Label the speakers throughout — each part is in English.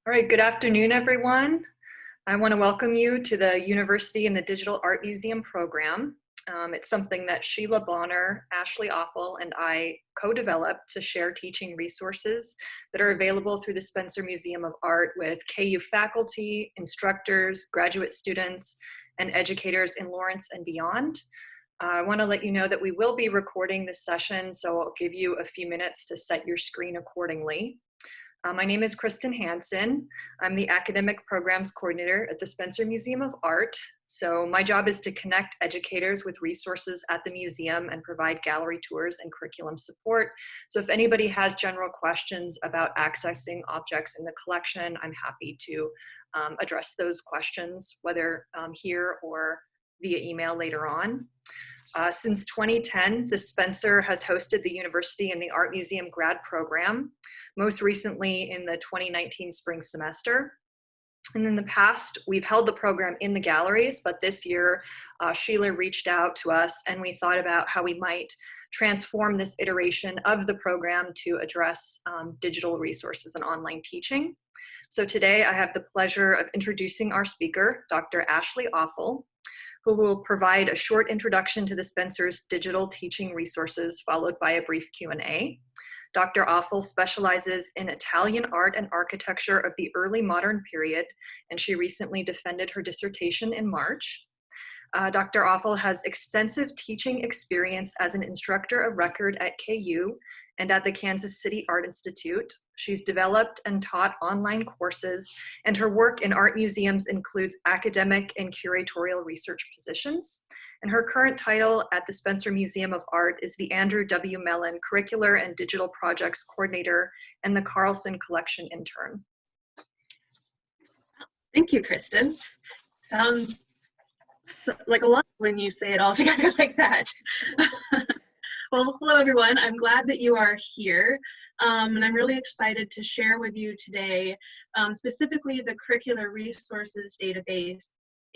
Speaker 1: All right, good afternoon, everyone. I want to welcome you to the University in the Digital Art Museum program. It's something that Sheila Bonner, Ashley Offill, and I co-developed to share teaching resources that are available through the Spencer Museum of Art with KU faculty, instructors, graduate students, and educators in Lawrence and beyond. I want to let you know that we will be recording this session, so I'll give you a few minutes to set your screen accordingly. My name is Kristen Hansen. I'm the Academic Programs Coordinator at the Spencer Museum of Art. So my job is to connect educators with resources at the museum and provide gallery tours and curriculum support. So if anybody has general questions about accessing objects in the collection, I'm happy to address those questions, whether here or via email later on. Since 2010, the Spencer has hosted the University in the Art Museum grad program, most recently in the 2019 spring semester. And in the past, we've held the program in the galleries, but this year, Sheila reached out to us and we thought about how we might transform this iteration of the program to address digital resources and online teaching. So today I have the pleasure of introducing our speaker, Dr. Ashley Offill, who will provide a short introduction to the Spencer's digital teaching resources, followed by a brief Q&A. Dr. Offill specializes in Italian art and architecture of the early modern period, and she recently defended her dissertation in March. Dr. Offill has extensive teaching experience as an instructor of record at KU and at the Kansas City Art Institute. She's developed and taught online courses, and her work in art museums includes academic and curatorial research positions. And her current title at the Spencer Museum of Art is the Andrew W. Mellon Curricular and Digital Projects Coordinator and the Carlson Collection Intern.
Speaker 2: Thank you, Kristen. Sounds like a lot when you say it all together like that. Well, hello everyone. I'm glad that you are here, and I'm really excited to share with you today specifically the Curricular Resources Database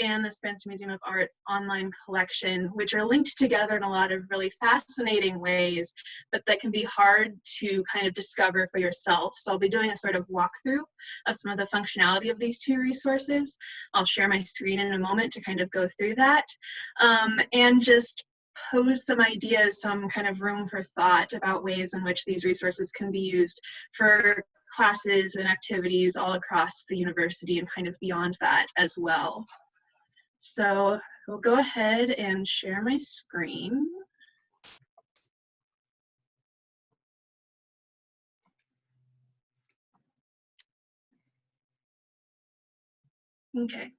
Speaker 2: and the Spencer Museum of Art's online collection, which are linked together in a lot of really fascinating ways, but that can be hard to kind of discover for yourself. So I'll be doing a sort of walkthrough of some of the functionality of these two resources. I'll share my screen in a moment to kind of go through that, and just pose some ideas, some kind of room for thought about ways in which these resources can be used for classes and activities all across the university and kind of beyond that as well. So we'll go ahead and share my screen. Okay.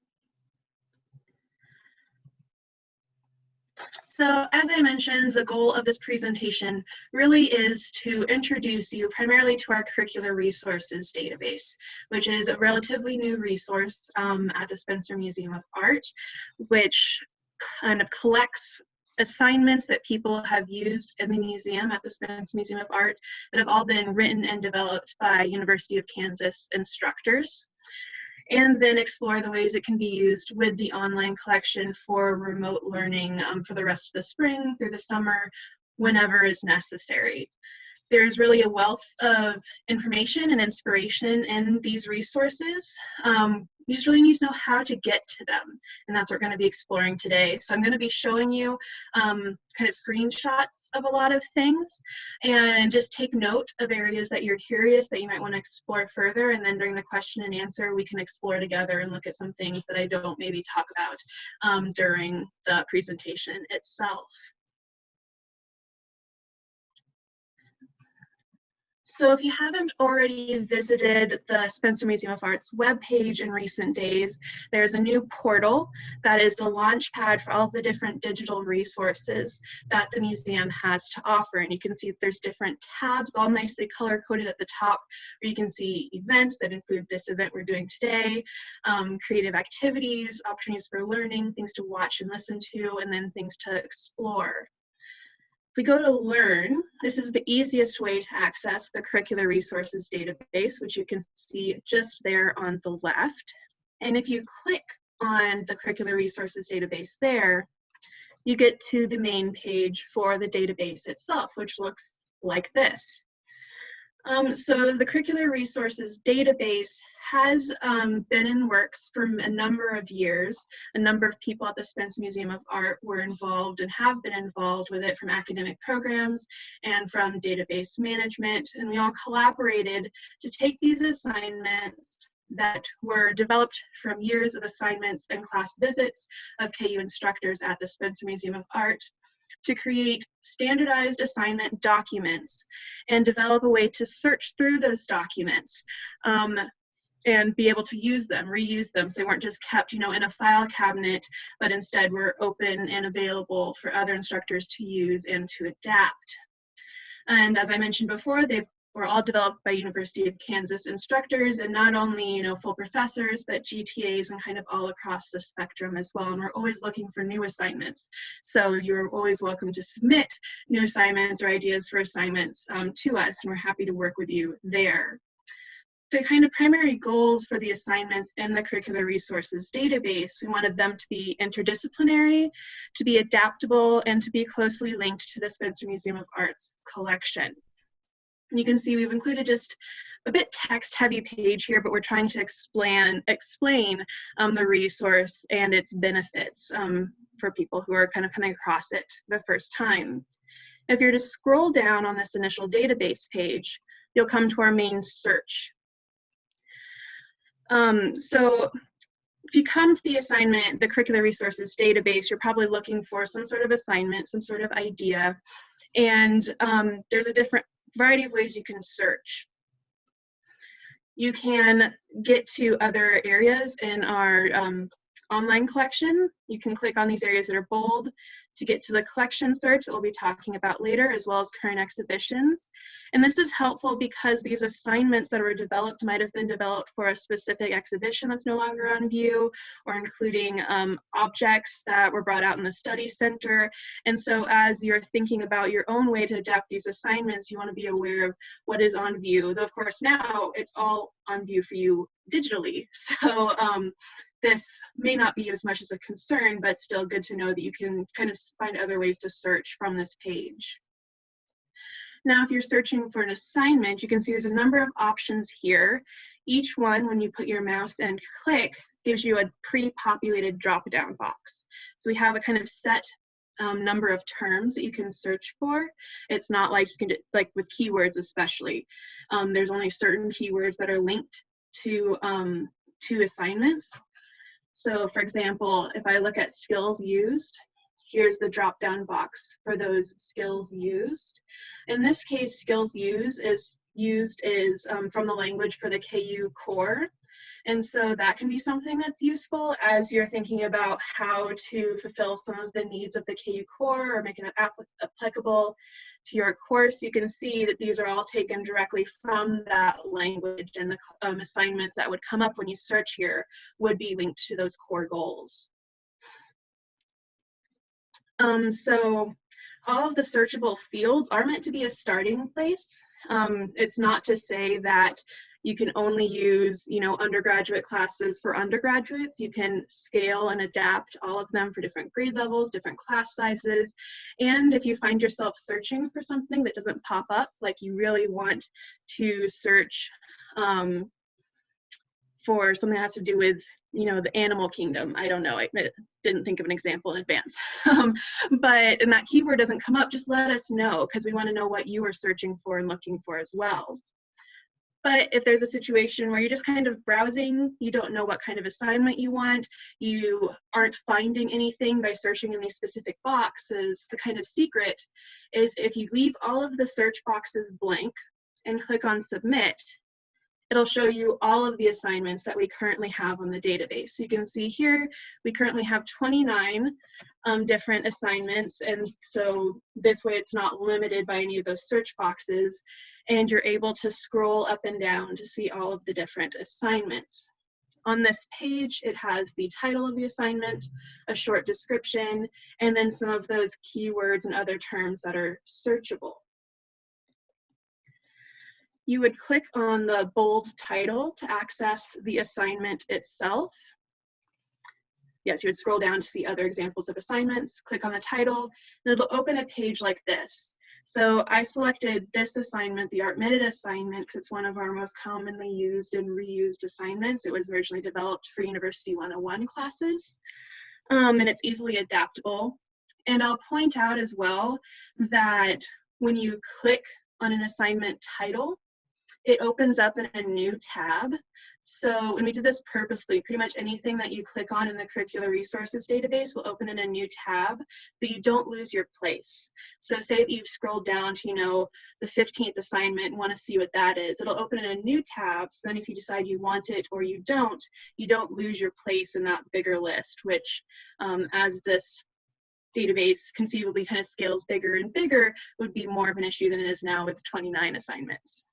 Speaker 2: So as I mentioned, the goal of this presentation really is to introduce you primarily to our Curricular Resources Database, which is a relatively new resource at the Spencer Museum of Art, which kind of collects assignments that people have used in the museum at the Spencer Museum of Art that have all been written and developed by University of Kansas instructors, and then explore the ways it can be used with the online collection for remote learning for the rest of the spring, through the summer, whenever is necessary. There's really a wealth of information and inspiration in these resources. You just really need to know how to get to them, and that's what we're going to be exploring today. So I'm going to be showing you kind of screenshots of a lot of things, and just take note of areas that you're curious that you might want to explore further, and then during the question and answer we can explore together and look at some things that I don't maybe talk about during the presentation itself. So if you haven't already visited the Spencer Museum of Art's webpage in recent days, there's a new portal that is the launch pad for all of the different digital resources that the museum has to offer. And you can see there's different tabs, all nicely color-coded at the top, where you can see events that include this event we're doing today, creative activities, opportunities for learning, things to watch and listen to, and then things to explore. If we go to Learn, this is the easiest way to access the Curricular Resources Database, which you can see just there on the left. And if you click on the Curricular Resources Database there, you get to the main page for the database itself, which looks like this. So the Curricular Resources Database has been in works for a number of years. A number of people at the Spencer Museum of Art were involved and have been involved with it from academic programs and from database management. And we all collaborated to take these assignments that were developed from years of assignments and class visits of KU instructors at the Spencer Museum of Art to create standardized assignment documents and develop a way to search through those documents and be able to use them, reuse them, so they weren't just kept, in a file cabinet, but instead were open and available for other instructors to use and to adapt. And as I mentioned before, they were all developed by University of Kansas instructors, and not only full professors, but GTAs and kind of all across the spectrum as well. And we're always looking for new assignments. So you're always welcome to submit new assignments or ideas for assignments to us, and we're happy to work with you there. The kind of primary goals for the assignments in the Curricular Resources Database, we wanted them to be interdisciplinary, to be adaptable, and to be closely linked to the Spencer Museum of Art's collection. You can see we've included just a bit text-heavy page here, but we're trying to explain the resource and its benefits for people who are kind of coming across it the first time. If you're to scroll down on this initial database page, you'll come to our main search. So if you come to the assignment, the Curricular Resources Database, you're probably looking for some sort of assignment, some sort of idea, and there's a different variety of ways you can search. You can get to other areas in our online collection. You can click on these areas that are bold to get to the collection search that we'll be talking about later, as well as current exhibitions. And this is helpful because these assignments that were developed might have been developed for a specific exhibition that's no longer on view, or including objects that were brought out in the study center. And so as you're thinking about your own way to adapt these assignments, you want to be aware of what is on view. Though of course now it's all on view for you digitally. So this may not be as much as a concern, but still good to know that you can kind of find other ways to search from this page. Now, if you're searching for an assignment, you can see there's a number of options here. Each one, when you put your mouse and click, gives you a pre-populated drop-down box. So we have a kind of set number of terms that you can search for. It's not like you can, like with keywords especially, there's only certain keywords that are linked to assignments. So for example, if I look at skills used, here's the drop-down box for those skills used. In this case, skills used is from the language for the KU core. And so that can be something that's useful as you're thinking about how to fulfill some of the needs of the KU core or make it applicable to your course. You can see that these are all taken directly from that language, and the assignments that would come up when you search here would be linked to those core goals. So all of the searchable fields are meant to be a starting place. It's not to say that you can only use, undergraduate classes for undergraduates. You can scale and adapt all of them for different grade levels, different class sizes. And if you find yourself searching for something that doesn't pop up, like you really want to search for something that has to do with, the animal kingdom. I don't know, I didn't think of an example in advance. But and that keyword doesn't come up, just let us know, because we want to know what you are searching for and looking for as well. But if there's a situation where you're just kind of browsing, you don't know what kind of assignment you want, you aren't finding anything by searching in these specific boxes, the kind of secret is if you leave all of the search boxes blank and click on submit, it'll show you all of the assignments that we currently have on the database. So you can see here, we currently have 29 different assignments. And so this way it's not limited by any of those search boxes. And you're able to scroll up and down to see all of the different assignments. On this page, it has the title of the assignment, a short description, and then some of those keywords and other terms that are searchable. You would click on the bold title to access the assignment itself. Yes, you would scroll down to see other examples of assignments, click on the title, and it'll open a page like this. So I selected this assignment, the Art Minute assignment, because it's one of our most commonly used and reused assignments. It was originally developed for University 101 classes, and it's easily adaptable. And I'll point out as well that when you click on an assignment title, it opens up in a new tab. So, and we did this purposely, pretty much anything that you click on in the Curricular Resources Database will open in a new tab so you don't lose your place. So say that you've scrolled down to, the 15th assignment and want to see what that is. It'll open in a new tab, so then if you decide you want it or you don't lose your place in that bigger list, which as this database conceivably kind of scales bigger and bigger would be more of an issue than it is now with 29 assignments.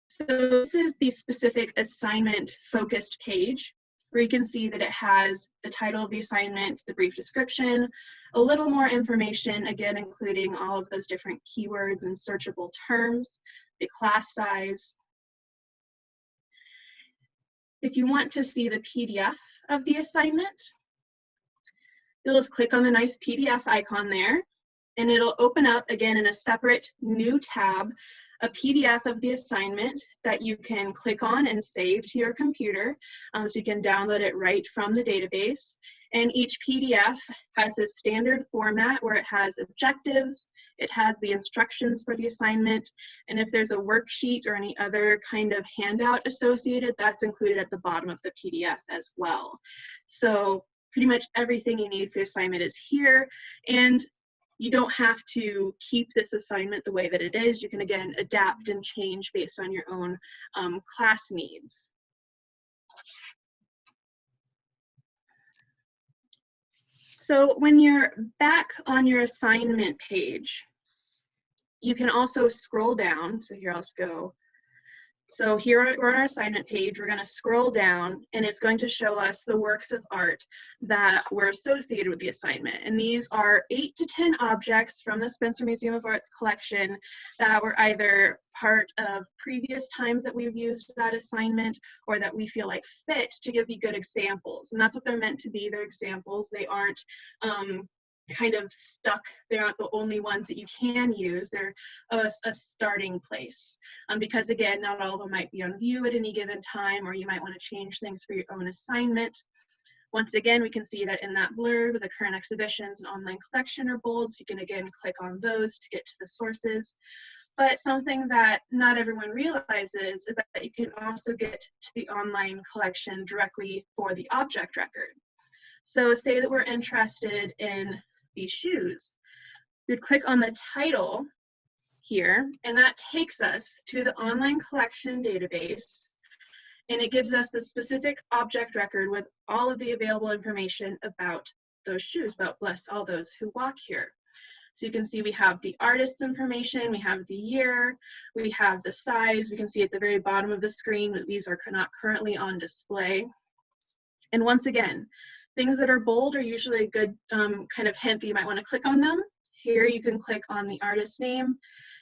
Speaker 2: So this is the specific assignment focused page where you can see that it has the title of the assignment, the brief description, a little more information, again, including all of those different keywords and searchable terms, the class size. If you want to see the PDF of the assignment, you'll just click on the nice PDF icon there, and it'll open up again in a separate new tab a PDF of the assignment that you can click on and save to your computer, so you can download it right from the database. And each PDF has a standard format where it has objectives, it has the instructions for the assignment, and if there's a worksheet or any other kind of handout associated, that's included at the bottom of the PDF as well. So pretty much everything you need for the assignment is here, and you don't have to keep this assignment the way that it is. You can, again, adapt and change based on your own class needs. So when you're back on your assignment page, you can also scroll down. So here, I'll just go. So here we're on our assignment page. We're going to scroll down, and it's going to show us the works of art that were associated with the assignment. And these are 8 to 10 objects from the Spencer Museum of Art's collection that were either part of previous times that we've used that assignment or that we feel like fit to give you good examples. And that's what they're meant to be. They're examples. They aren't kind of stuck. They aren't the only ones that you can use. They're a starting place, because again, not all of them might be on view at any given time, or you might want to change things for your own assignment. Once again, we can see that in that blurb, the current exhibitions and online collection are bold, so you can again click on those to get to the sources. But something that not everyone realizes is that you can also get to the online collection directly for the object record. So say that we're interested in these shoes. We'd click on the title here, and that takes us to the online collection database, and it gives us the specific object record with all of the available information about those shoes, about bless all those who walk here. So you can see we have the artist's information, we have the year, we have the size. We can see at the very bottom of the screen that these are not currently on display. And once again, things that are bold are usually a good kind of hint that you might want to click on them. Here you can click on the artist's name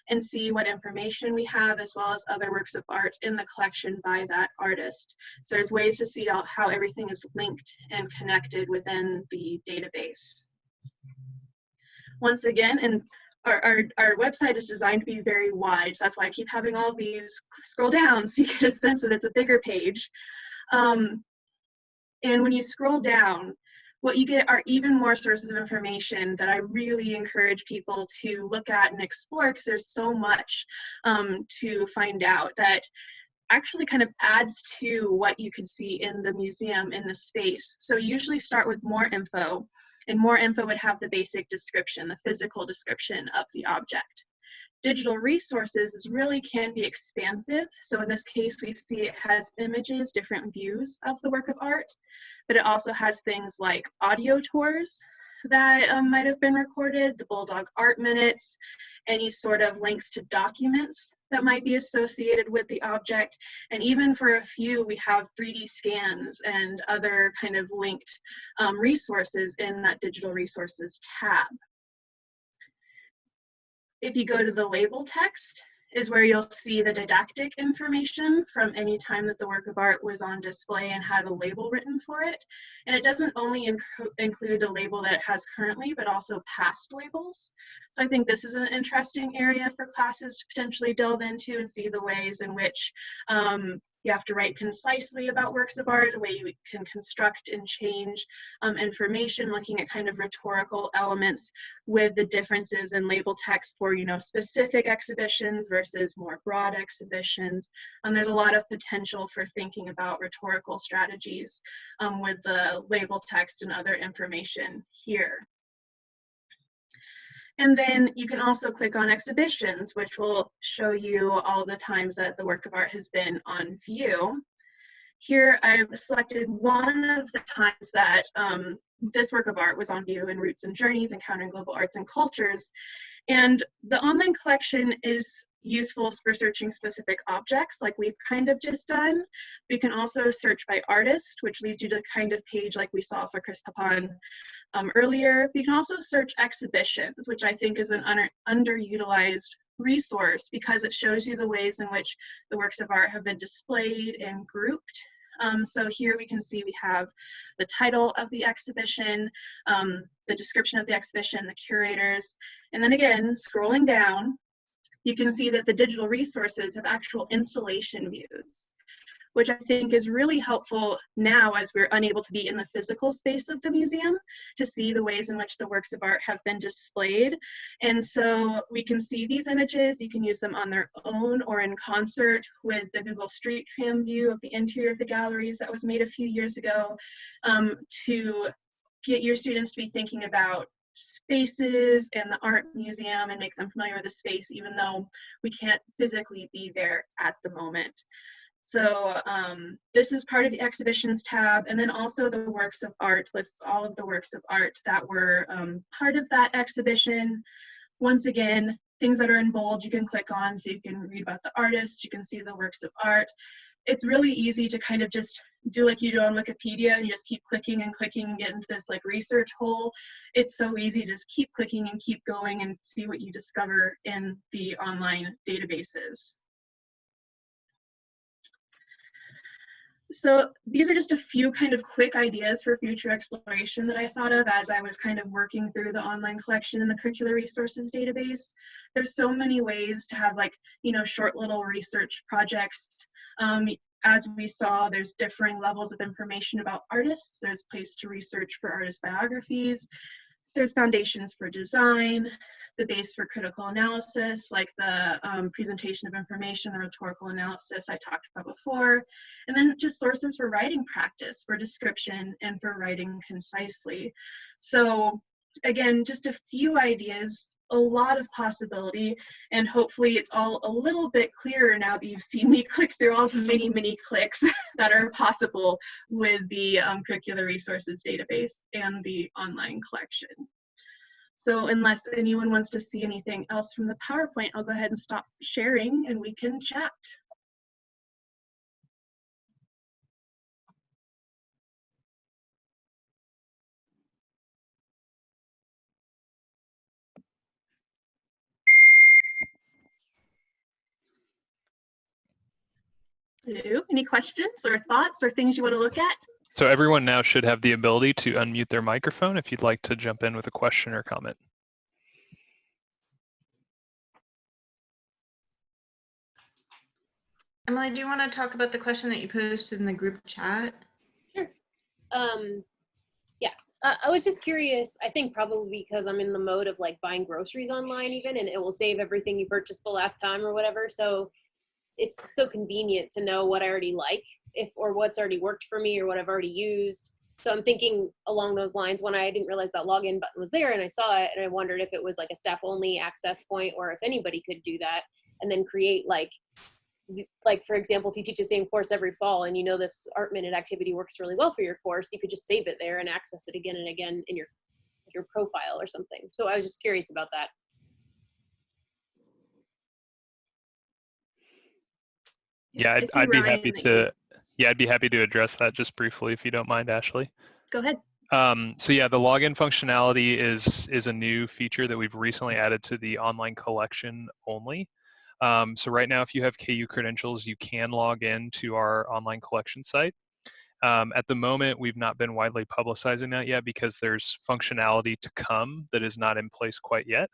Speaker 2: and see what information we have, as well as other works of art in the collection by that artist. So there's ways to see how everything is linked and connected within the database. Once again, and our website is designed to be very wide, so that's why I keep having all these scroll down so you get a sense that it's a bigger page. And when you scroll down, what you get are even more sources of information that I really encourage people to look at and explore, because there's so much to find out that actually kind of adds to what you could see in the museum, in the space. So you usually start with more info, and more info would have the basic description, the physical description of the object. Digital resources really can be expansive. So in this case, we see it has images, different views of the work of art, but it also has things like audio tours that might have been recorded, the Bulldog Art Minutes, any sort of links to documents that might be associated with the object. And even for a few, we have 3D scans and other kind of linked resources in that digital resources tab. If you go to the label text, is where you'll see the didactic information from any time that the work of art was on display and had a label written for it. And it doesn't only include the label that it has currently, but also past labels. So I think this is an interesting area for classes to potentially delve into and see the ways in which you have to write concisely about works of art, the way you can construct and change information, looking at kind of rhetorical elements with the differences in label text for, you know, specific exhibitions versus more broad exhibitions. There's a lot of potential for thinking about rhetorical strategies with the label text and other information here. And then you can also click on exhibitions, which will show you all the times that the work of art has been on view. Here I've selected one of the times that this work of art was on view in Roots and Journeys, Encountering Global Arts and Cultures. And the online collection is useful for searching specific objects like we've kind of just done. We can also search by artist, which leads you to the kind of page like we saw for Chris Papon earlier. We can also search exhibitions, which I think is an underutilized resource because it shows you the ways in which the works of art have been displayed and grouped. So here we can see we have the title of the exhibition, the description of the exhibition, the curators, and then again, scrolling down, you can see that the digital resources have actual installation views, which I think is really helpful now as we're unable to be in the physical space of the museum to see the ways in which the works of art have been displayed. And so we can see these images, you can use them on their own or in concert with the Google Street Cam view of the interior of the galleries that was made a few years ago to get your students to be thinking about spaces and the art museum and make them familiar with the space, even though we can't physically be there at the moment. So this is part of the exhibitions tab, and then also the works of art lists all of the works of art that were part of that exhibition. Once again, things that are in bold you can click on so you can read about the artist, you can see the works of art. It's really easy to kind of just do like you do on Wikipedia and you just keep clicking and clicking and get into this like research hole. It's so easy to just keep clicking and keep going and see what you discover in the online databases. So these are just a few kind of quick ideas for future exploration that I thought of as I was kind of working through the online collection in the Curricular Resources Database. There's so many ways to have like, you know, short little research projects. As we saw, there's differing levels of information about artists. There's a place to research for artist biographies. There's foundations for design, the base for critical analysis, like the presentation of information, the rhetorical analysis I talked about before, and then just sources for writing practice, for description, and for writing concisely. So again, just a few ideas, a lot of possibility, and hopefully it's all a little bit clearer now that you've seen me click through all the many clicks that are possible with the Curricular Resources Database and the online collection. So unless anyone wants to see anything else from the PowerPoint, I'll go ahead and stop sharing and we can chat. Hello, any questions or thoughts or things you want to look at?
Speaker 3: So everyone now should have the ability to unmute their microphone if you'd like to jump in with a question or comment.
Speaker 4: Emily, do you want to talk about the question that you posted in the group chat?
Speaker 5: Sure. Yeah, I was just curious. I think probably because I'm in the mode of like buying groceries online even, and it will save everything you purchased the last time or whatever. So it's so convenient to know what I already like, or what's already worked for me or what I've already used. So I'm thinking along those lines when I didn't realize that login button was there and I saw it and I wondered if it was like a staff only access point or if anybody could do that and then create like for example, if you teach the same course every fall and you know this art minute activity works really well for your course, you could just save it there and access it again and again in your profile or something. So I was just curious about that.
Speaker 3: Yeah, I'd be happy to. Yeah, I'd be happy to address that just briefly if you don't mind, Ashley.
Speaker 2: Go ahead.
Speaker 3: So yeah, the login functionality is a new feature that we've recently added to the online collection only. So right now, if you have KU credentials, you can log in to our online collection site. At the moment, we've not been widely publicizing that yet because there's functionality to come that is not in place quite yet.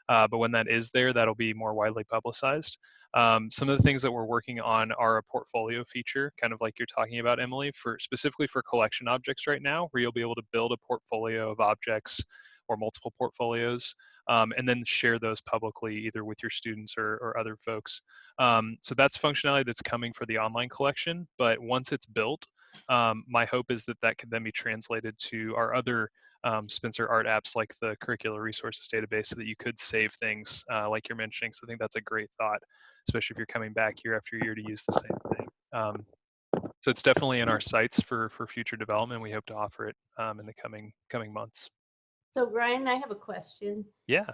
Speaker 3: But when that is there, that'll be more widely publicized. Some of the things that we're working on are a portfolio feature, kind of like you're talking about, Emily, for specifically for collection objects right now, where you'll be able to build a portfolio of objects or multiple portfolios, and then share those publicly either with your students or other folks. So that's functionality that's coming for the online collection, but once it's built, my hope is that that can then be translated to our other Spencer art apps like the Curricular Resources Database so that you could save things like you're mentioning. So I think that's a great thought, especially if you're coming back year after year to use the same thing. So it's definitely in our sights for future development. We hope to offer it in the coming months.
Speaker 6: So Brian, I have a question.
Speaker 3: Yeah.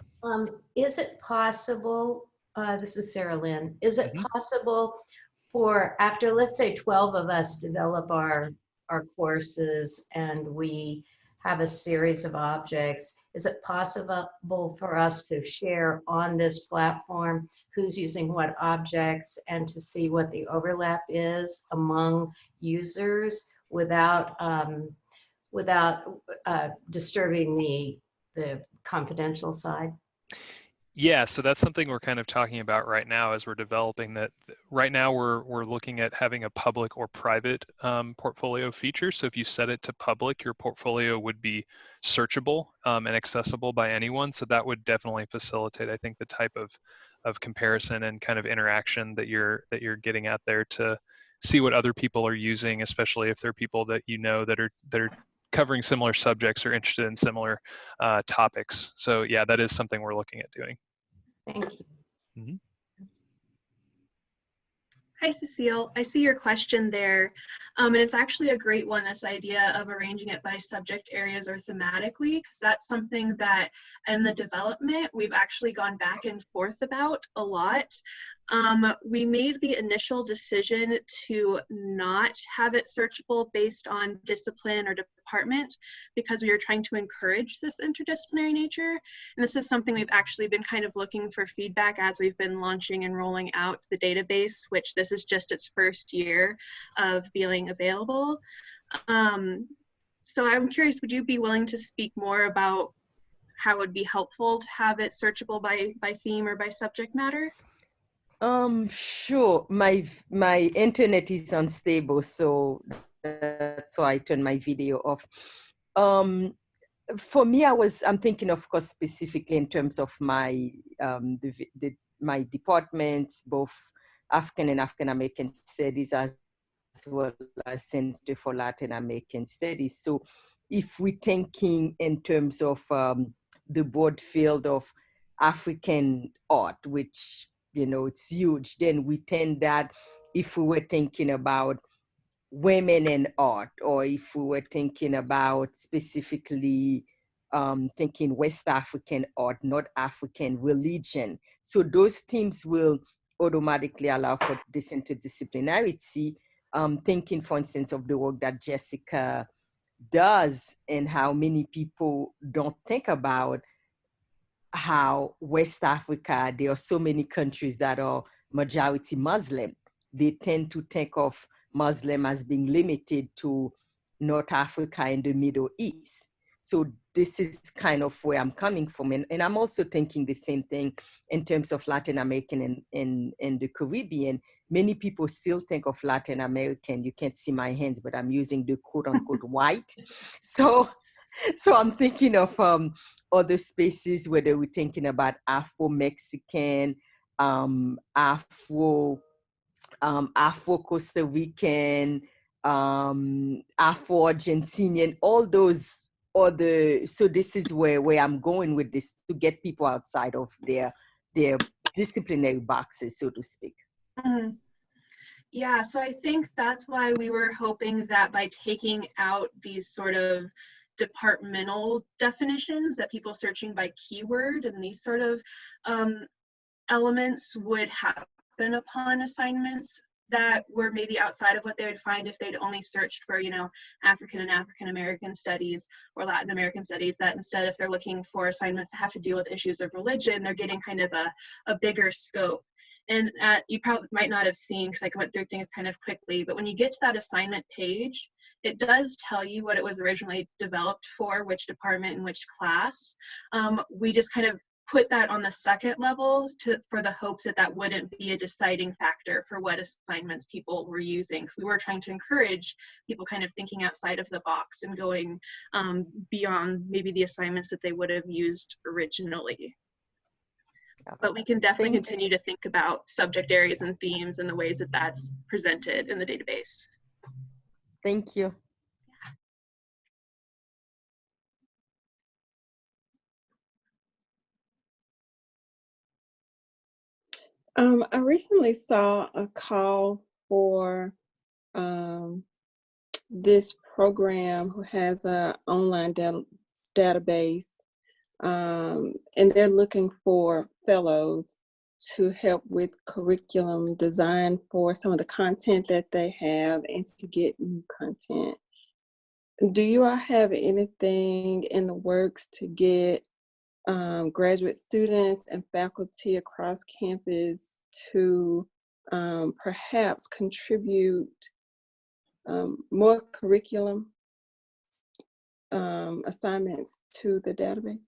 Speaker 6: Is it possible, this is Sarah Lynn, is it
Speaker 3: Mhm.
Speaker 6: possible for after, let's say 12 of us develop our courses and we have a series of objects, is it possible for us to share on this platform who's using what objects and to see what the overlap is among users without disturbing the confidential side?
Speaker 3: Yeah, so that's something we're kind of talking about right now as we're developing that. Right now, we're looking at having a public or private portfolio feature. So if you set it to public, your portfolio would be searchable and accessible by anyone. So that would definitely facilitate, I think, the type of comparison and kind of interaction that you're getting at there to see what other people are using, especially if they're people that you know that are covering similar subjects or interested in similar topics. So yeah, that is something we're looking at doing.
Speaker 6: Thank you.
Speaker 3: Mm-hmm.
Speaker 2: Hi, Cecile. I see your question there. And it's actually a great one, this idea of arranging it by subject areas or thematically, because that's something that in the development, we've actually gone back and forth about a lot. We made the initial decision to not have it searchable based on discipline or department because we were trying to encourage this interdisciplinary nature. And this is something we've actually been kind of looking for feedback as we've been launching and rolling out the database, which this is just its first year of being available. So I'm curious, would you be willing to speak more about how it would be helpful to have it searchable by theme or by subject matter?
Speaker 7: Sure. My internet is unstable, so that's why I turned my video off. For me, I'm thinking, of course, specifically in terms of my my departments, both African and African American Studies, as well as Center for Latin American Studies. So, if we're thinking in terms of the broad field of African art, which it's huge, then we tend that if we were thinking about women in art, or if we were thinking about specifically thinking West African art, North African religion. So those themes will automatically allow for this interdisciplinarity. Thinking, for instance, of the work that Jessica does and how many people don't think about how West Africa, there are so many countries that are majority Muslim. They tend to think of Muslim as being limited to North Africa and the Middle East. So this is kind of where I'm coming from. And I'm also thinking the same thing in terms of Latin American and the Caribbean. Many people still think of Latin American. You can't see my hands, but I'm using the quote unquote white. So I'm thinking of other spaces, whether we're thinking about Afro-Mexican, Afro-Costa Rican, Afro-Argentinian, all those other. So this is where I'm going with this, to get people outside of their disciplinary boxes, so to speak.
Speaker 2: Mm-hmm. Yeah, so I think that's why we were hoping that by taking out these sort of departmental definitions, that people searching by keyword and these sort of elements would happen upon assignments that were maybe outside of what they would find if they'd only searched for, African and African American studies or Latin American studies, that instead, if they're looking for assignments that have to deal with issues of religion, they're getting kind of a bigger scope. And you probably might not have seen, because I went through things kind of quickly, but when you get to that assignment page, it does tell you what it was originally developed for, which department and which class. We just kind of put that on the second level for the hopes that that wouldn't be a deciding factor for what assignments people were using. So we were trying to encourage people kind of thinking outside of the box and going beyond maybe the assignments that they would have used originally. But we can definitely continue to think about subject areas and themes and the ways that that's presented in the database.
Speaker 7: Thank you.
Speaker 8: I recently saw a call for this program who has an online database, and they're looking for fellows to help with curriculum design for some of the content that they have and to get new content. Do you all have anything in the works to get graduate students and faculty across campus to perhaps contribute more curriculum assignments to the database?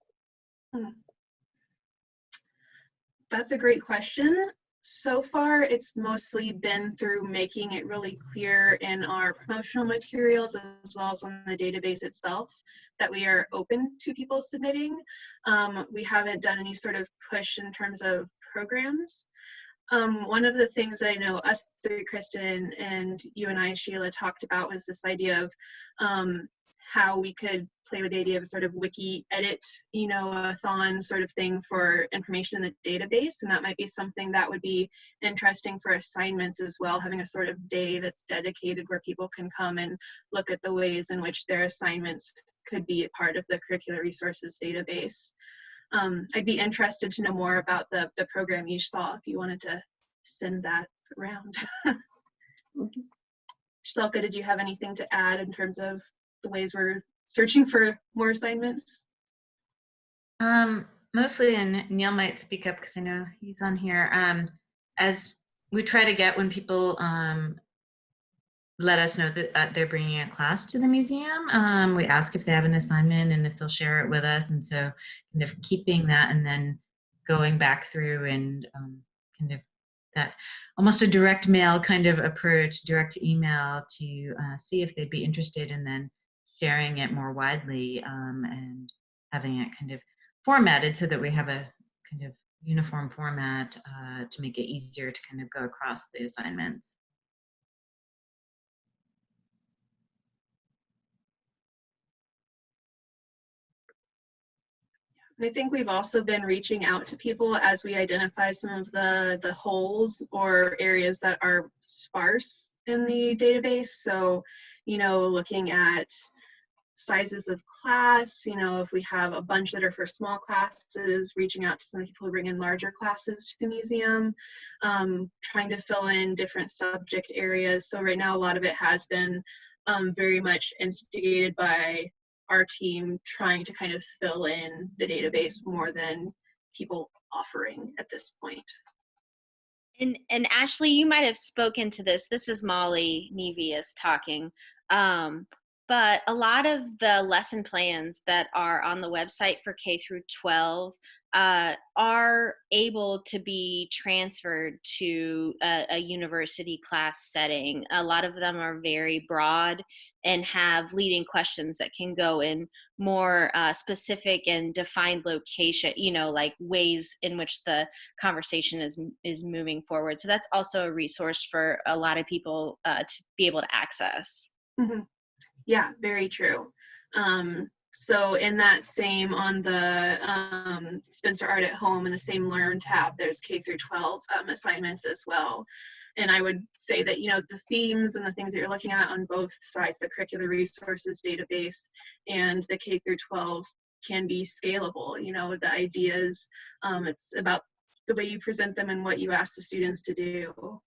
Speaker 2: That's a great question. So far, it's mostly been through making it really clear in our promotional materials as well as on the database itself that we are open to people submitting. We haven't done any sort of push in terms of programs. One of the things that I know us three, Kristen, and you and I, Sheila, talked about was this idea of how we could play with the idea of sort of wiki edit, you know, a thon sort of thing for information in the database. And that might be something that would be interesting for assignments as well, having a sort of day that's dedicated where people can come and look at the ways in which their assignments could be a part of the Curricular Resources Database. I'd be interested to know more about the program you saw if you wanted to send that around. Shalka, did you have anything to add in terms of the ways we're searching for more assignments?
Speaker 4: Mostly, and Neil might speak up because I know he's on here. As we try to get when people let us know that they're bringing a class to the museum, we ask if they have an assignment and if they'll share it with us. And so kind of keeping that and then going back through and kind of that almost a direct mail kind of approach, direct email to see if they'd be interested, and then sharing it more widely and having it kind of formatted so that we have a kind of uniform format to make it easier to kind of go across the assignments.
Speaker 2: I think we've also been reaching out to people as we identify some of the holes or areas that are sparse in the database. So, you know, looking at sizes of class, you know, if we have a bunch that are for small classes, reaching out to some people who bring in larger classes to the museum, trying to fill in different subject areas. So right now, a lot of it has been very much instigated by our team trying to kind of fill in the database more than people offering at this point.
Speaker 9: And Ashley, you might have spoken to this. This is Molly Nevius talking. But a lot of the lesson plans that are on the website for K through 12 are able to be transferred to a university class setting. A lot of them are very broad and have leading questions that can go in more specific and defined location, you know, like ways in which the conversation is moving forward. So that's also a resource for a lot of people to be able to access.
Speaker 2: Mm-hmm. Yeah, very true. So in that same, on the Spencer Art at Home, in the same Learn tab, there's K through 12 assignments as well. And I would say that, you know, the themes and the things that you're looking at on both sides, the Curricular Resources Database and the K through 12, can be scalable. You know, the ideas, it's about the way you present them and what you ask the students to do.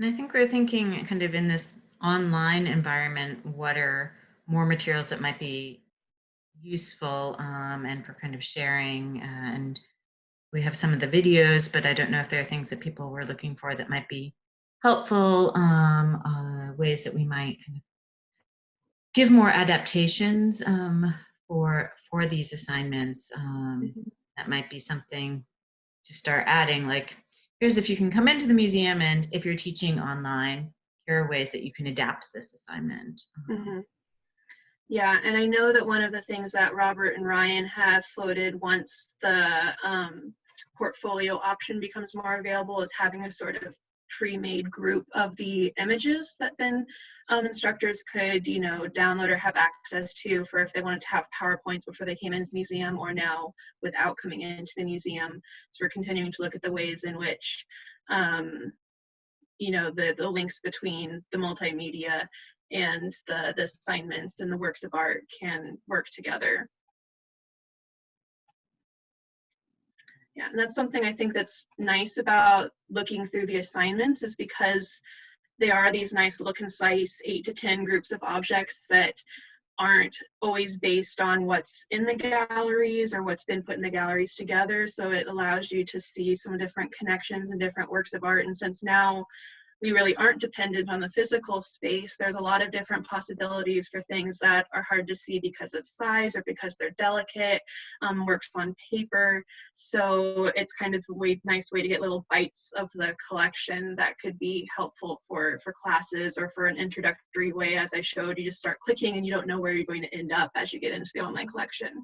Speaker 4: And I think we're thinking kind of in this online environment, what are more materials that might be useful and for kind of sharing. And we have some of the videos, but I don't know if there are things that people were looking for that might be helpful, ways that we might kind of give more adaptations for these assignments. That might be something to start adding, like, here's if you can come into the museum, and if you're teaching online, here are ways that you can adapt this assignment.
Speaker 2: Yeah, and I know that one of the things that Robert and Ryan have floated once the portfolio option becomes more available is having a sort of pre-made group of the images that then instructors could, you know, download or have access to for if they wanted to have PowerPoints before they came into the museum, or now without coming into the museum. So we're continuing to look at the ways in which, you know, the links between the multimedia and the assignments and the works of art can work together. Yeah, and that's something I think that's nice about looking through the assignments, is because they are these nice little concise 8 to 10 groups of objects that aren't always based on what's in the galleries or what's been put in the galleries together. So it allows you to see some different connections and different works of art. And since now we really aren't dependent on the physical space, there's a lot of different possibilities for things that are hard to see because of size or because they're delicate, works on paper. So it's kind of a nice way to get little bites of the collection that could be helpful for classes or for an introductory way. As I showed, you just start clicking and you don't know where you're going to end up as you get into the online collection.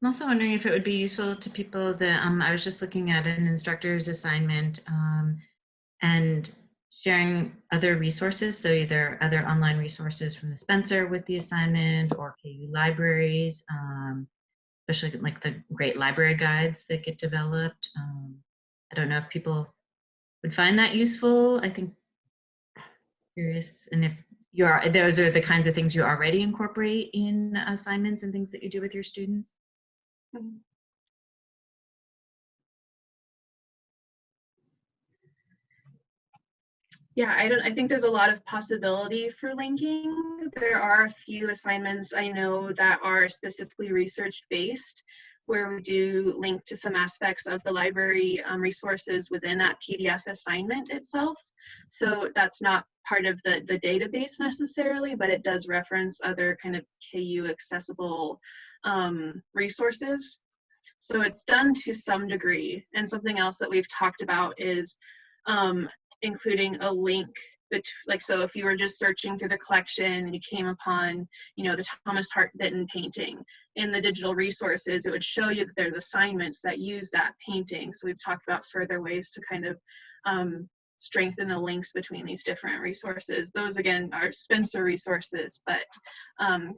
Speaker 4: I'm also wondering if it would be useful to people that I was just looking at an instructor's assignment and sharing other resources. So either other online resources from the Spencer with the assignment, or KU libraries, especially like the great library guides that get developed. I don't know if people would find that useful. I think, curious, and if those are the kinds of things you already incorporate in assignments and things that you do with your students.
Speaker 2: Yeah, I think there's a lot of possibility for linking. There are a few assignments I know that are specifically research based, where we do link to some aspects of the library resources within that PDF assignment itself. So that's not part of the database necessarily, but it does reference other kind of KU accessible resources. So it's done to some degree. And something else that we've talked about is including a link, like, so if you were just searching through the collection and you came upon, you know, the Thomas Hart Benton painting in the digital resources, it would show you that there's assignments that use that painting. So we've talked about further ways to kind of strengthen the links between these different resources. Those again are Spencer resources, but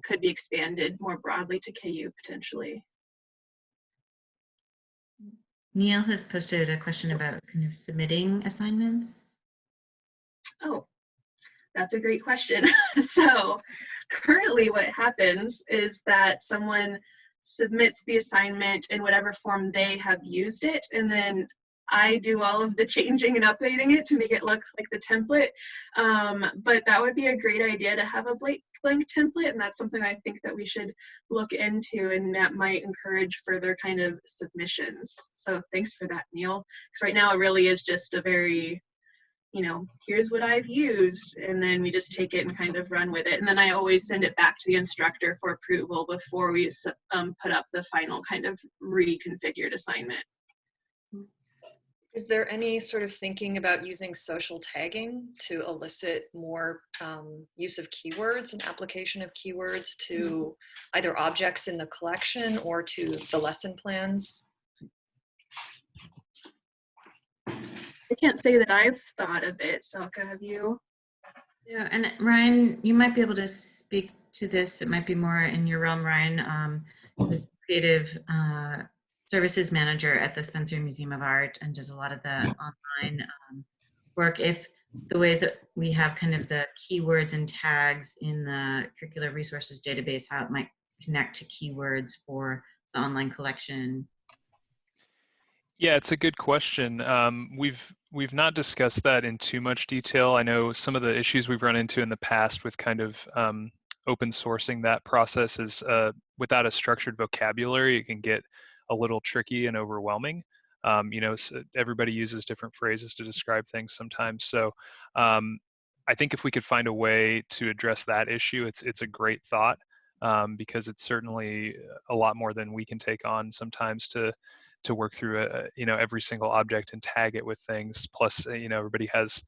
Speaker 2: could be expanded more broadly to KU potentially.
Speaker 4: Neil has posted a question about kind of submitting assignments.
Speaker 2: Oh, that's a great question. So currently what happens is that someone submits the assignment in whatever form they have used it, and then I do all of the changing and updating it to make it look like the template. But that would be a great idea to have a blank template, and that's something I think that we should look into, and that might encourage further kind of submissions. So thanks for that, Neil. Because right now it really is just a very, you know, here's what I've used, and then we just take it and kind of run with it. And then I always send it back to the instructor for approval before we put up the final kind of reconfigured assignment.
Speaker 1: Is there any sort of thinking about using social tagging to elicit more use of keywords and application of keywords to either objects in the collection or to the lesson plans?
Speaker 2: I can't say that I've thought of it. Salka, have you?
Speaker 4: Yeah, and Ryan, you might be able to speak to this. It might be more in your realm, Ryan. Who's creative services manager at the Spencer Museum of Art and does a lot of the online work. If the ways that we have kind of the keywords and tags in the Curricular Resources Database, how it might connect to keywords for the online collection.
Speaker 3: Yeah, it's a good question. We've We've not discussed that in too much detail. I know some of the issues we've run into in the past with kind of open sourcing that process is without a structured vocabulary, it can get a little tricky and overwhelming. So everybody uses different phrases to describe things sometimes. So I think if we could find a way to address that issue, it's a great thought, because it's certainly a lot more than we can take on sometimes to work through every single object and tag it with things. Plus, everybody has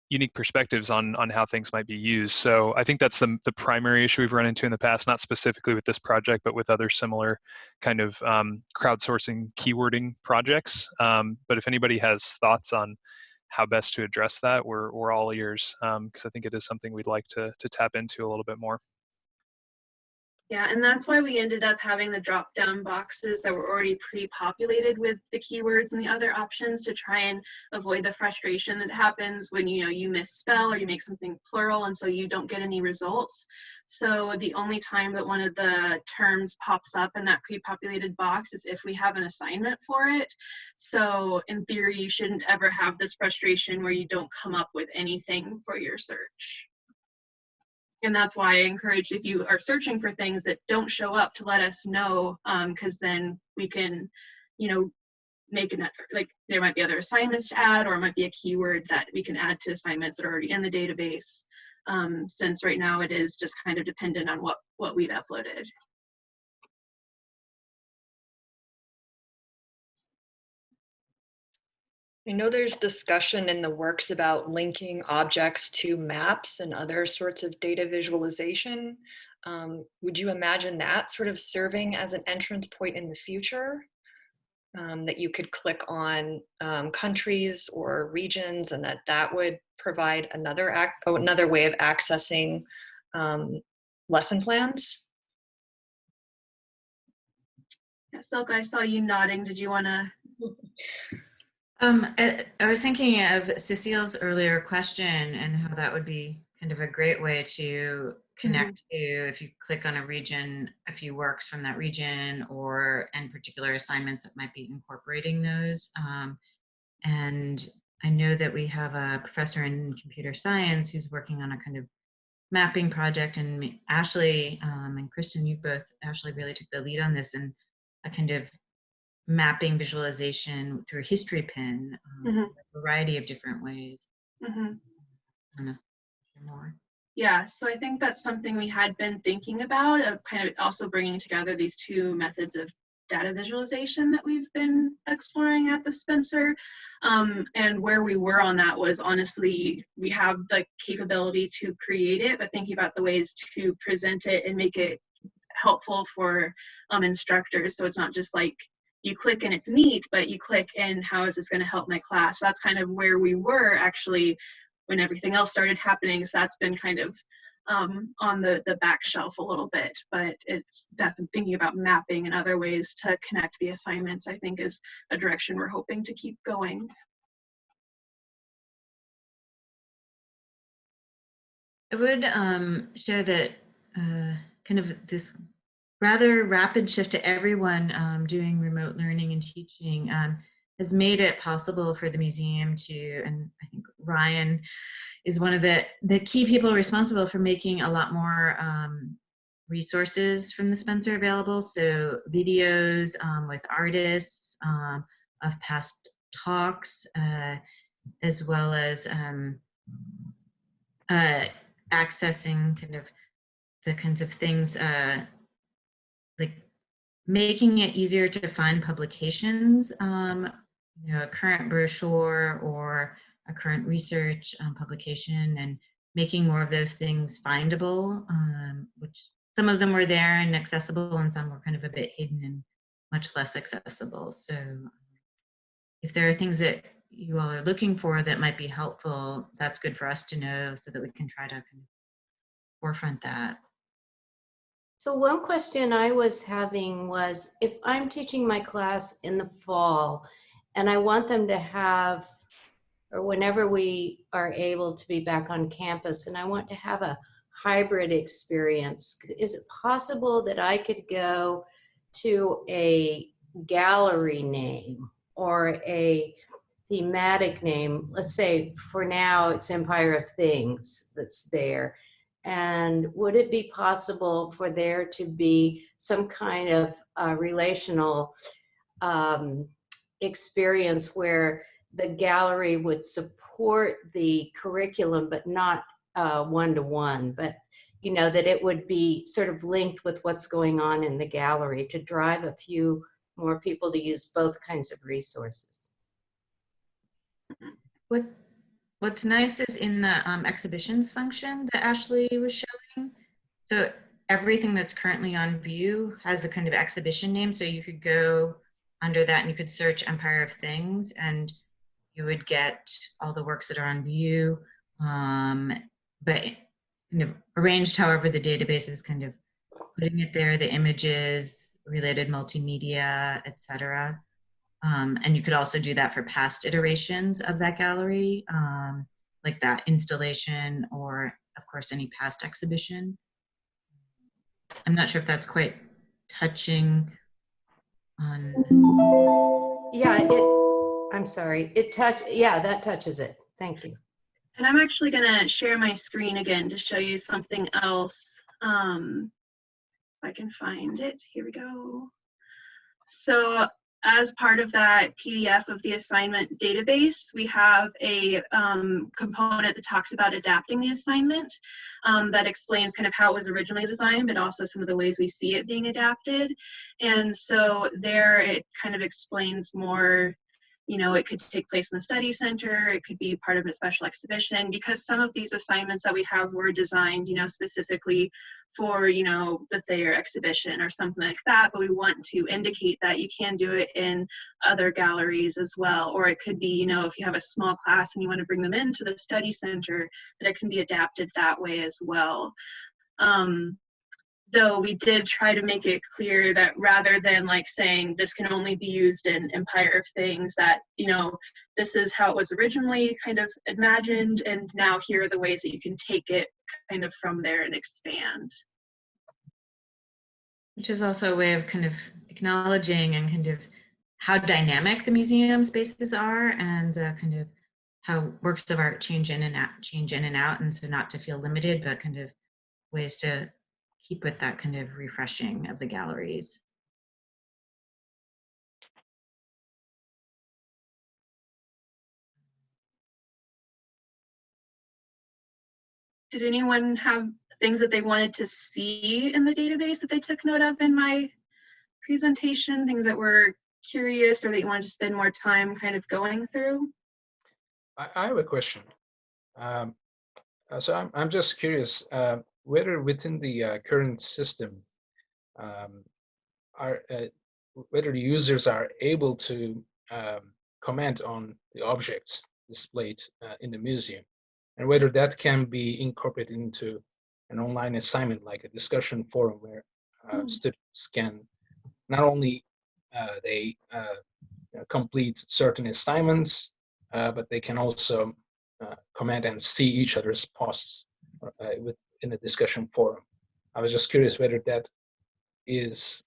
Speaker 3: unique perspectives on how things might be used. So I think that's the primary issue we've run into in the past, not specifically with this project, but with other similar kind of crowdsourcing keywording projects. But if anybody has thoughts on how best to address that, we're all ears, because I think it is something we'd like to tap into a little bit more.
Speaker 2: Yeah, and that's why we ended up having the drop-down boxes that were already pre-populated with the keywords and the other options to try and avoid the frustration that happens when you misspell or you make something plural and so you don't get any results. So the only time that one of the terms pops up in that pre-populated box is if we have an assignment for it. So in theory, you shouldn't ever have this frustration where you don't come up with anything for your search. And that's why I encourage, if you are searching for things that don't show up, to let us know, because then we can, make an effort. Like there might be other assignments to add, or it might be a keyword that we can add to assignments that are already in the database. Since right now it is just kind of dependent on what we've uploaded.
Speaker 1: I know there's discussion in the works about linking objects to maps and other sorts of data visualization. Would you imagine that sort of serving as an entrance point in the future? That you could click on countries or regions, and that would provide another way of accessing lesson plans?
Speaker 2: Yeah, Silke, I saw you nodding. Did you want to?
Speaker 4: I was thinking of Cecile's earlier question and how that would be kind of a great way to connect to, if you click on a region, a few works from that region, or in particular assignments that might be incorporating those. And I know that we have a professor in computer science who's working on a kind of mapping project, and Ashley and Kristen, you both actually really took the lead on this, and a kind of mapping visualization through a history pin, so a variety of different ways. More.
Speaker 2: Yeah, so I think that's something we had been thinking about, of kind of also bringing together these two methods of data visualization that we've been exploring at the Spencer. And where we were on that was, honestly, we have the capability to create it, but thinking about the ways to present it and make it helpful for instructors. So it's not just like you click and it's neat, but you click and how is this going to help my class? So that's kind of where we were actually when everything else started happening. So that's been kind of on the back shelf a little bit, but it's definitely thinking about mapping and other ways to connect the assignments, I think, is a direction we're hoping to keep going.
Speaker 4: I would share that kind of this rather rapid shift to everyone doing remote learning and teaching has made it possible for the museum to, and I think Ryan is one of the key people responsible for making a lot more resources from the Spencer available. So videos with artists of past talks, as well as accessing kind of the kinds of things like making it easier to find publications, a current brochure or a current research publication, and making more of those things findable, which some of them were there and accessible, and some were kind of a bit hidden and much less accessible. So if there are things that you all are looking for that might be helpful, that's good for us to know so that we can try to kind of forefront that.
Speaker 6: So one question I was having was, if I'm teaching my class in the fall and I want them to have, or whenever we are able to be back on campus, and I want to have a hybrid experience, is it possible that I could go to a gallery name or a thematic name. Let's say for now it's Empire of Things that's there. And would it be possible for there to be some kind of relational experience where the gallery would support the curriculum, but not one-to-one, but you know, that it would be sort of linked with what's going on in the gallery to drive a few more people to use both kinds of resources?
Speaker 4: What's nice is in the exhibitions function that Ashley was showing. So everything that's currently on view has a kind of exhibition name. So you could go under that and you could search Empire of Things and you would get all the works that are on view, but kind of arranged however the database is kind of putting it there, the images, related multimedia, etc. And you could also do that for past iterations of that gallery, like that installation or, of course, any past exhibition. I'm not sure if that's quite touching on.
Speaker 6: Yeah, I'm sorry. Yeah, that touches it. Thank you.
Speaker 2: And I'm actually going to share my screen again to show you something else. If I can find it. Here we go. So as part of that PDF of the assignment database, we have a component that talks about adapting the assignment that explains kind of how it was originally designed, but also some of the ways we see it being adapted. And so there it kind of explains more, you know, it could take place in the study center, it could be part of a special exhibition, because some of these assignments that we have were designed, you know, specifically for, you know, the Thayer exhibition or something like that, but we want to indicate that you can do it in other galleries as well. Or it could be, you know, if you have a small class and you want to bring them into the study center, that it can be adapted that way as well. Though we did try to make it clear that rather than like saying this can only be used in Empire of Things, that, you know, this is how it was originally kind of imagined, and now here are the ways that you can take it kind of from there and expand.
Speaker 4: Which is also a way of kind of acknowledging and kind of how dynamic the museum spaces are, and kind of how works of art change in and out, and so not to feel limited, but kind of ways to keep with that kind of refreshing of the galleries.
Speaker 2: Did anyone have things that they wanted to see in the database that they took note of in my presentation, things that were curious or that you wanted to spend more time kind of going through?
Speaker 10: I have a question. So I'm just curious whether within the current system, whether the users are able to comment on the objects displayed in the museum, and whether that can be incorporated into an online assignment, like a discussion forum where students can not only complete certain assignments, but they can also comment and see each other's posts within a discussion forum. I was just curious whether that is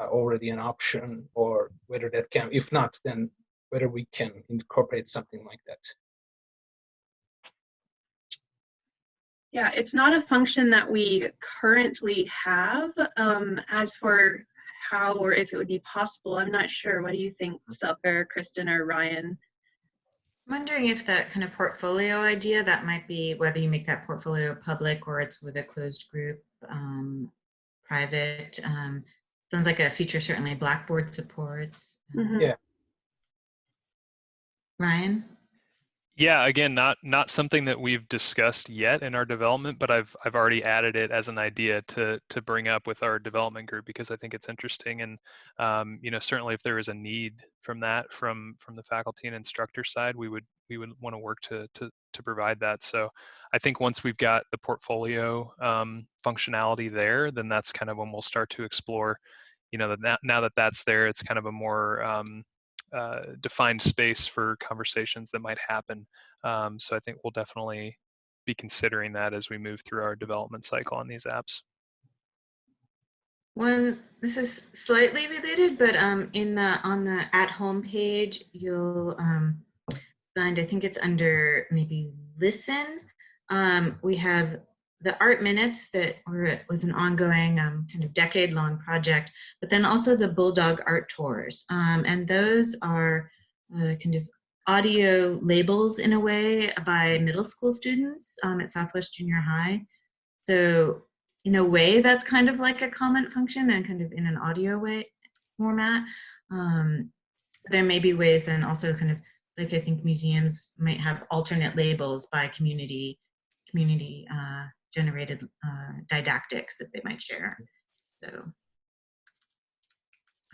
Speaker 10: already an option, or whether that can, if not, then whether we can incorporate something like that.
Speaker 2: Yeah, it's not a function that we currently have. As for how or if it would be possible, I'm not sure. What do you think, Selper, Kristen, or Ryan?
Speaker 4: I'm wondering if that kind of portfolio idea, that might be whether you make that portfolio public or it's with a closed group, private. Sounds like a feature certainly Blackboard supports.
Speaker 10: Yeah.
Speaker 4: Ryan?
Speaker 3: Yeah, again, not something that we've discussed yet in our development, but I've already added it as an idea to bring up with our development group, because I think it's interesting, and you know, certainly if there is a need from the faculty and instructor side, we would want to work to provide that. So I think once we've got the portfolio functionality there, then that's kind of when we'll start to explore, you know, that now that that's there, it's kind of a more defined space for conversations that might happen. So I think we'll definitely be considering that as we move through our development cycle on these apps.
Speaker 4: This is slightly related, but on the at home page, you'll find, I think it's under maybe listen. We have the art minutes that was an ongoing kind of decade-long project, but then also the Bulldog art tours. And those are kind of audio labels in a way by middle school students at Southwest Junior High. So in a way, that's kind of like a comment function and kind of in an audio way format. There may be ways then also kind of like I think museums might have alternate labels by community generated didactics that they might share. So,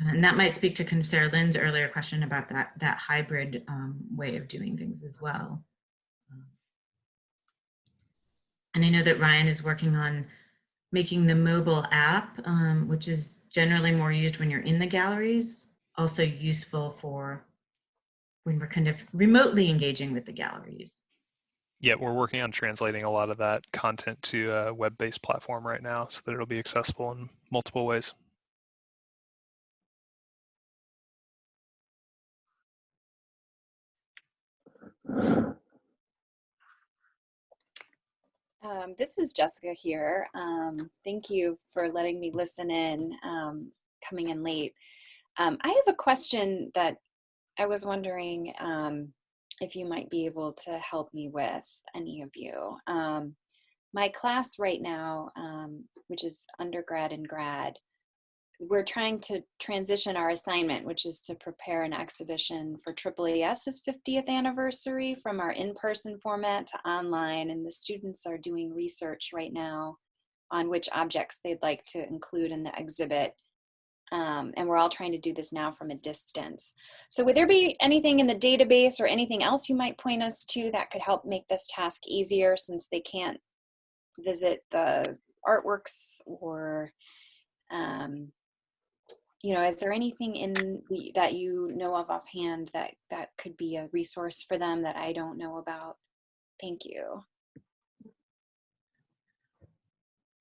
Speaker 4: and that might speak to kind of Sarah Lynn's earlier question about that hybrid way of doing things as well. And I know that Ryan is working on making the mobile app, which is generally more used when you're in the galleries, also useful for when we're kind of remotely engaging with the galleries.
Speaker 3: Yeah, we're working on translating a lot of that content to a web-based platform right now so that it'll be accessible in multiple ways.
Speaker 11: This is Jessica here. Thank you for letting me listen in, coming in late. I have a question that I was wondering if you might be able to help me with, any of you. My class right now, which is undergrad and grad, we're trying to transition our assignment, which is to prepare an exhibition for AAAS's 50th anniversary from our in-person format to online. And the students are doing research right now on which objects they'd like to include in the exhibit. And we're all trying to do this now from a distance. So would there be anything in the database or anything else you might point us to that could help make this task easier, since they can't visit the artworks? Or you know, is there anything in that you know of offhand that could be a resource for them that I don't know about? Thank you.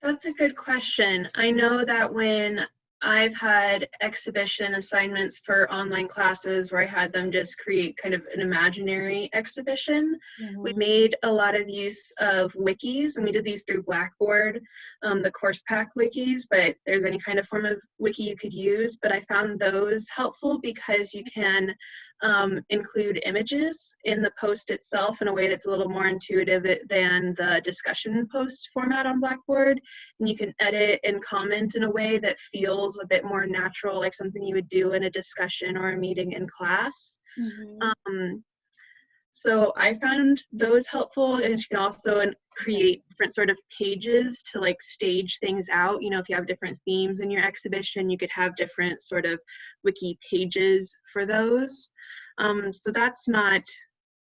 Speaker 2: That's a good question. I know that when I've had exhibition assignments for online classes where I had them just create kind of an imaginary exhibition, we made a lot of use of wikis, and we did these through Blackboard, the course pack wikis, but there's any kind of form of wiki you could use. But I found those helpful because you can include images in the post itself in a way that's a little more intuitive than the discussion post format on Blackboard. And you can edit and comment in a way that feels a bit more natural, like something you would do in a discussion or a meeting in class. So I found those helpful, and you can also create different sort of pages to like stage things out. You know, if you have different themes in your exhibition, you could have different sort of wiki pages for those. So that's not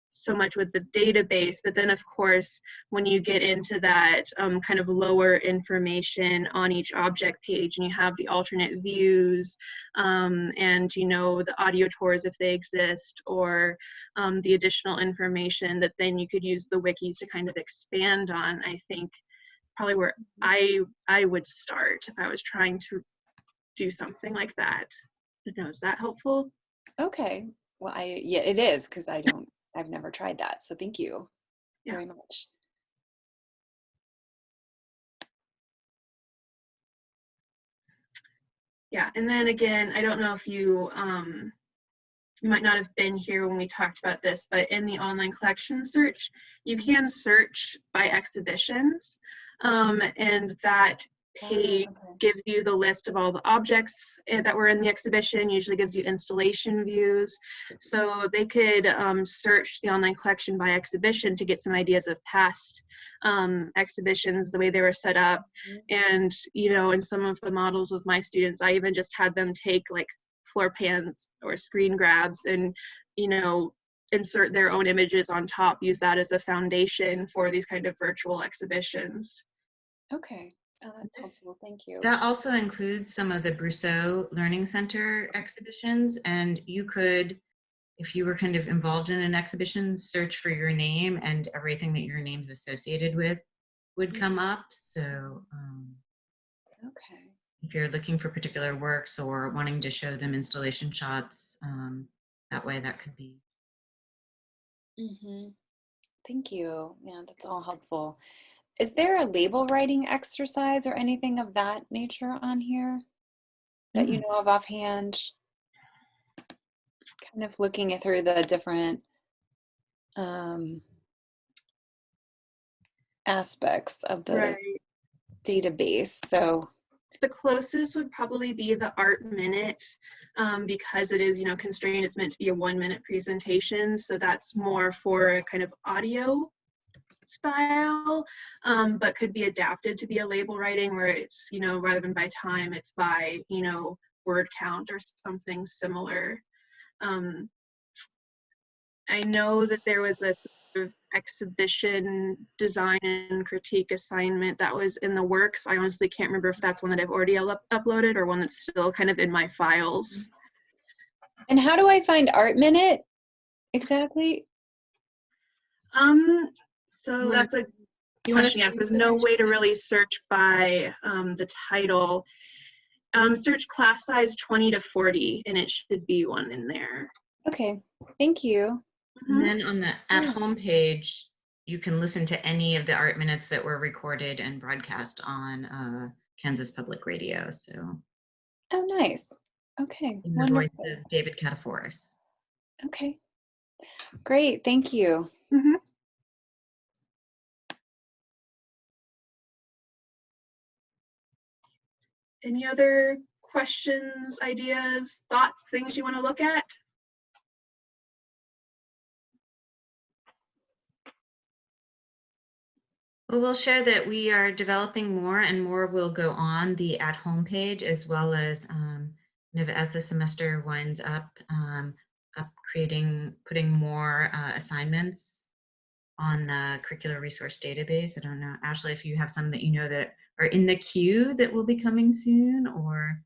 Speaker 2: so much with the database, but then of course, when you get into that kind of lower information on each object page, and you have the alternate views, and you know, the audio tours if they exist, or the additional information that then you could use the wikis to kind of expand on, I think probably where I would start if I was trying to do something like that. I don't know, is that helpful?
Speaker 11: Okay, well, yeah, it is, because I've never tried that. So thank you very much.
Speaker 2: Yeah, and then again, I don't know if you, you might not have been here when we talked about this, but in the online collection search, you can search by exhibitions, and that page gives you the list of all the objects that were in the exhibition, usually gives you installation views. So they could search the online collection by exhibition to get some ideas of past exhibitions, the way they were set up. And, you know, in some of the models with my students, I even just had them take like floor pans or screen grabs and, you know, insert their own images on top, use that as a foundation for these kind of virtual exhibitions.
Speaker 11: Okay. Oh, that's helpful. Thank you.
Speaker 4: That also includes some of the Brousseau Learning Center exhibitions, and you could, if you were kind of involved in an exhibition, search for your name, and everything that your name's associated with would come up. So
Speaker 11: okay,
Speaker 4: if you're looking for particular works or wanting to show them installation shots, that way that could be
Speaker 11: Mm-hmm. Thank you. Yeah, that's all helpful. Is there a label writing exercise or anything of that nature on here that you know of offhand? Kind of looking it through the different aspects of the
Speaker 2: Right.
Speaker 11: database. So
Speaker 2: The closest would probably be the Art Minute, because it is, constrained. It's meant to be a 1-minute presentation, so that's more for kind of audio style, but could be adapted to be a label writing where it's, rather than by time, it's by, word count or something similar. I know that there was a sort of exhibition design and critique assignment that was in the works. I honestly can't remember if that's one that I've already uploaded or one that's still kind of in my files.
Speaker 11: and how do I find Art Minute exactly?
Speaker 2: So that's a question. Yes, there's no way to really search by the title. Search class size 20 to 40 and it should be one in there.
Speaker 11: Okay, thank you.
Speaker 4: And then on the at home page, you can listen to any of the art minutes that were recorded and broadcast on Kansas Public Radio. So,
Speaker 11: oh, nice. Okay,
Speaker 4: in the voice of David Cataforis.
Speaker 11: Okay, great. Thank you.
Speaker 2: Any other questions, ideas, thoughts, things you want to look at?
Speaker 4: Well, we'll share that we are developing more and more will go on the at home page, as well as as the semester winds up, putting more assignments on the Curricular Resource Database. I don't know, Ashley, if you have some that you know that are in the queue that will be coming soon, or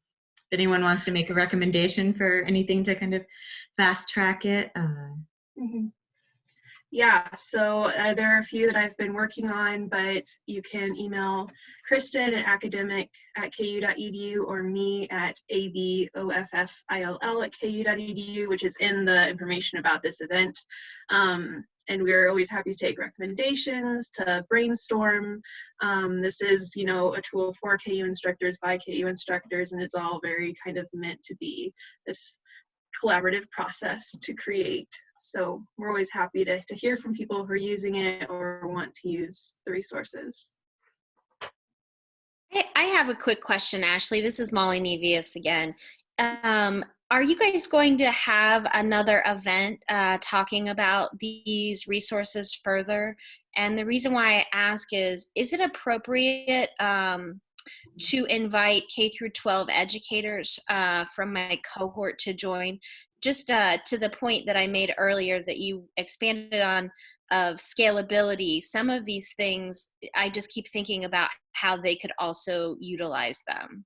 Speaker 4: if anyone wants to make a recommendation for anything to kind of fast track it.
Speaker 2: Yeah, so there are a few that I've been working on, but you can email Kristen at academic@ku.edu or me at abooffill@ku.edu, which is in the information about this event. And we're always happy to take recommendations, to brainstorm. This is, a tool for KU instructors by KU instructors, and it's all very kind of meant to be this collaborative process to create. So we're always happy to hear from people who are using it or want to use the resources.
Speaker 9: I have a quick question, Ashley. This is Molly Nevius again. Are you guys going to have another event talking about these resources further? And the reason why I ask is it appropriate to invite K through 12 educators from my cohort to join? Just to the point that I made earlier that you expanded on of scalability, some of these things, I just keep thinking about how they could also utilize them.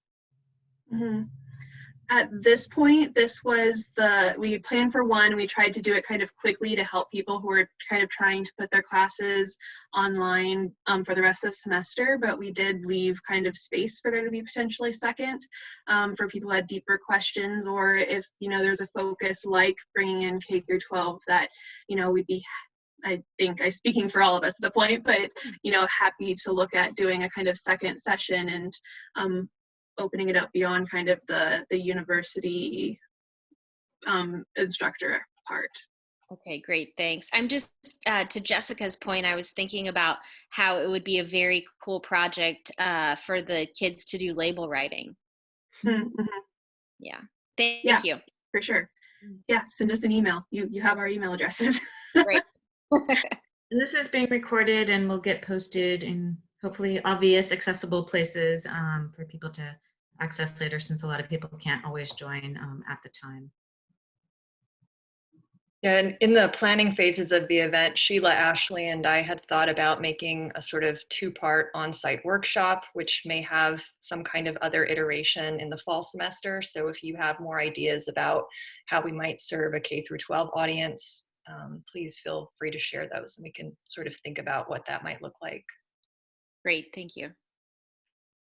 Speaker 2: At this point, we planned for one. We tried to do it kind of quickly to help people who are kind of trying to put their classes online for the rest of the semester, but we did leave kind of space for there to be potentially second for people who had deeper questions, or if, there's a focus like bringing in K through 12 that, we'd be, I think I'm speaking for all of us at the point, but, happy to look at doing a kind of second session and opening it up beyond kind of the university instructor part.
Speaker 9: Okay, great, thanks. I'm just, to Jessica's point, I was thinking about how it would be a very cool project for the kids to do label writing. Yeah, thank you.
Speaker 2: For sure. Yeah, send us an email. You have our email addresses.
Speaker 9: Great.
Speaker 4: And this is being recorded and will get posted in hopefully obvious, accessible places for people to access later, since a lot of people can't always join at the time.
Speaker 1: Yeah, and in the planning phases of the event, Sheila, Ashley, and I had thought about making a sort of 2-part on-site workshop, which may have some kind of other iteration in the fall semester. So if you have more ideas about how we might serve a K through 12 audience, please feel free to share those and we can sort of think about what that might look like.
Speaker 9: Great, thank you.